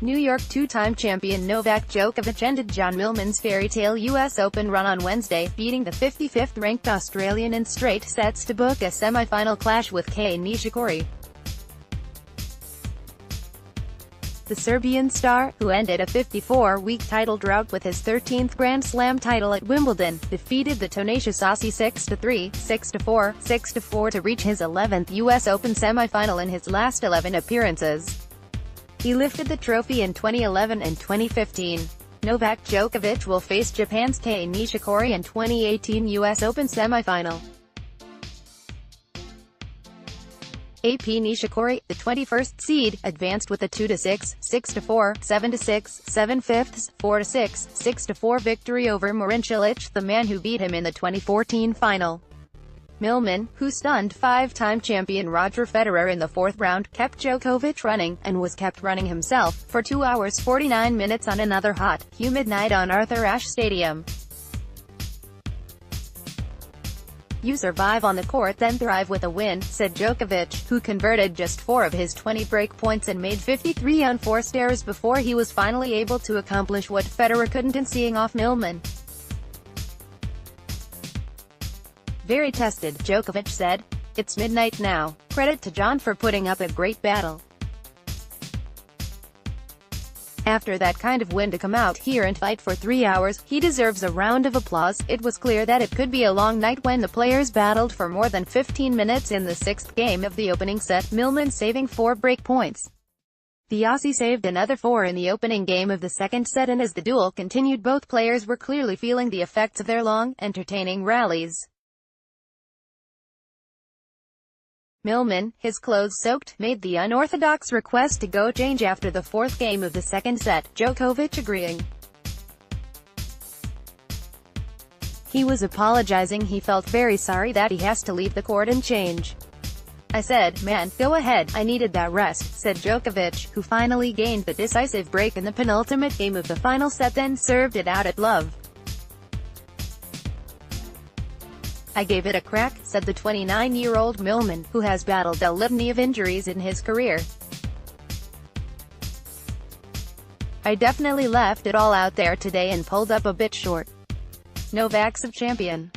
New York two-time champion Novak Djokovic ended John Millman's fairytale U.S. Open run on Wednesday, beating the 55th-ranked Australian in straight sets to book a semi-final clash with Kei Nishikori. The Serbian star, who ended a 54-week title drought with his 13th Grand Slam title at Wimbledon, defeated the tenacious Aussie 6-3, 6-4, 6-4 to reach his 11th U.S. Open semi-final in his last 11 appearances. He lifted the trophy in 2011 and 2015. Novak Djokovic will face Japan's Kei Nishikori in 2018 U.S. Open semi-final. AP Nishikori, the 21st seed, advanced with a 2-6, 6-4, 7-6, 7/5, 4-6, 6-4 victory over Marin Cilic, the man who beat him in the 2014 final. Millman, who stunned five-time champion Roger Federer in the fourth round, kept Djokovic running, and was kept running himself, for 2 hours 49 minutes on another hot, humid night on Arthur Ashe Stadium. "You survive on the court then thrive with a win," said Djokovic, who converted just 4 of his 20 break points and made 53 unforced errors before he was finally able to accomplish what Federer couldn't in seeing off Millman. "Very tested," Djokovic said. "It's midnight now. Credit to John for putting up a great battle. After that kind of win to come out here and fight for 3 hours, he deserves a round of applause." It was clear that it could be a long night when the players battled for more than 15 minutes in the sixth game of the opening set, Millman saving 4 break points. The Aussie saved another 4 in the opening game of the second set, and as the duel continued, both players were clearly feeling the effects of their long, entertaining rallies. Millman, his clothes soaked, made the unorthodox request to go change after the fourth game of the second set, Djokovic agreeing. He was apologizing. He felt very sorry that he has to leave the court and change. "I said, man, go ahead, I needed that rest," said Djokovic, who finally gained the decisive break in the penultimate game of the final set, then served it out at love. "I gave it a crack," said the 29-year-old Millman, who has battled a litany of injuries in his career. "I definitely left it all out there today and pulled up a bit short." Novak's a champion.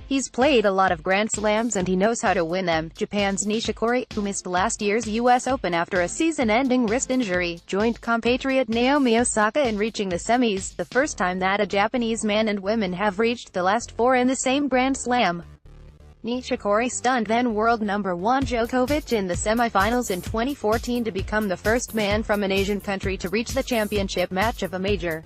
He's played a lot of Grand Slams and he knows how to win them. Japan's Nishikori, who missed last year's U.S. Open after a season-ending wrist injury, joined compatriot Naomi Osaka in reaching the semis, the first time that a Japanese man and women have reached the last 4 in the same Grand Slam. Nishikori stunned then world number 1 Djokovic in the semifinals in 2014 to become the first man from an Asian country to reach the championship match of a major.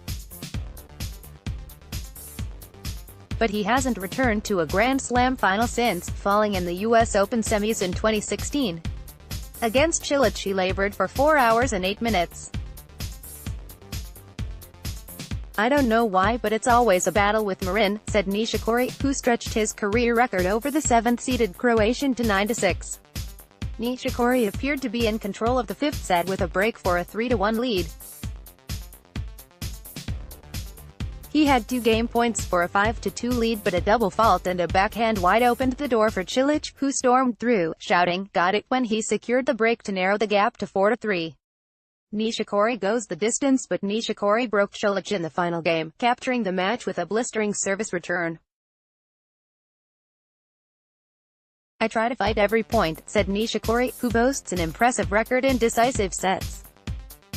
But he hasn't returned to a Grand Slam final since, falling in the U.S. Open semis in 2016. Against Cilic he labored for 4 hours and 8 minutes. "I don't know why, but it's always a battle with Marin," said Nishikori, who stretched his career record over the 7th-seeded Croatian to 9-6. Nishikori appeared to be in control of the 5th set with a break for a 3-1 lead. He had 2 game points for a 5-2 lead, but a double fault and a backhand wide opened the door for Cilic, who stormed through, shouting, "Got it," when he secured the break to narrow the gap to 4-3. Nishikori goes the distance, but Nishikori broke Cilic in the final game, capturing the match with a blistering service return. "I try to fight every point," said Nishikori, who boasts an impressive record in decisive sets.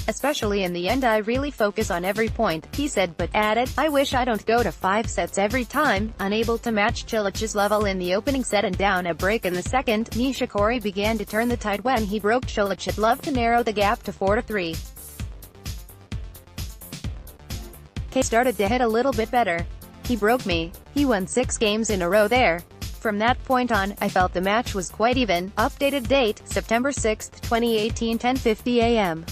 "Especially in the end I really focus on every point," he said, but added, "I wish I don't go to 5 sets every time." Unable to match Cilic's level in the opening set and down a break in the second, Nishikori began to turn the tide when he broke Cilic at love to narrow the gap to 4-3. Kei started to hit a little bit better. "He broke me. He won 6 games in a row there. From that point on, I felt the match was quite even." Updated date, September 6, 2018, 10:50 a.m.